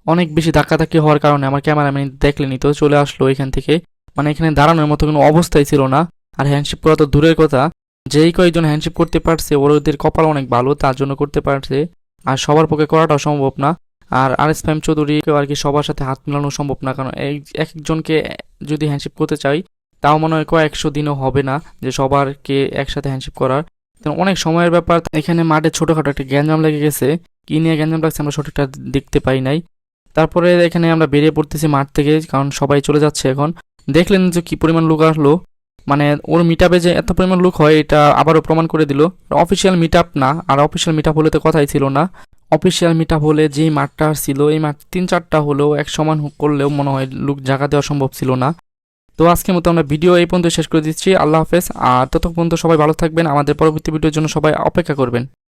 অনেক বেশি ধাক্কাধাক্কি হওয়ার কারণে আমার ক্যামেরাম্যান দেখলেনি, তো চলে আসলো এখান থেকে। মানে এখানে দাঁড়ানোর মতো কোনো অবস্থাই ছিল না। আর হ্যান্ডশেক করা তো দূরের কথা, যেই কয়েকজন হ্যান্ডশেক করতে পারছে ওদের কপাল অনেক ভালো, তার জন্য করতে পারছে। আর সবার পক্ষে করাটাও সম্ভব না। আর এস ফাহিম চৌধুরীকেও আর কি সবার সাথে হাত মেলানো সম্ভব না, কারণ এক একজনকে যদি হ্যান্ডশেক করতে চাই তাও মনে হয় কয়েকশো দিনও হবে না যে সবারকে একসাথে হ্যান্ডশেক করার। তো অনেক সময়ের ব্যাপার। এখানে মাঠে ছোটোখাটো একটা গ্যাঞ্জাম লেগে গেছে, কি নিয়ে গ্যাঞ্জাম লাগছে আমরা সঠিকটা দেখতে পাই নাই। তারপরে এখানে আমরা বেরিয়ে পড়তেছি মাঠ থেকে, কারণ সবাই চলে যাচ্ছে এখন। দেখলেন যে কি পরিমাণ লোক আসলো, মানে ওর মিটআপে যে এত পরিমাণ লোক হয় এটা আবারও প্রমাণ করে দিল। অফিসিয়াল মিটআপ না, আর অফিসিয়াল মিটআপ হলে তো কথাই ছিল না। অফিসিয়াল মিটআপ হলে যেই মাঠটা ছিল এই মাঠ 3-4টা হলেও এক সমান করলেও মনে হয় লোক জায়গা দেওয়া সম্ভব ছিল না। তো আজকের মতো আমরা ভিডিও এই পর্যন্ত শেষ করে দিচ্ছি। আল্লাহ হাফেজ। আর ততক্ষণ পর্যন্ত সবাই ভালো থাকবেন, আমাদের পরবর্তী ভিডিওর জন্য সবাই অপেক্ষা করবেন।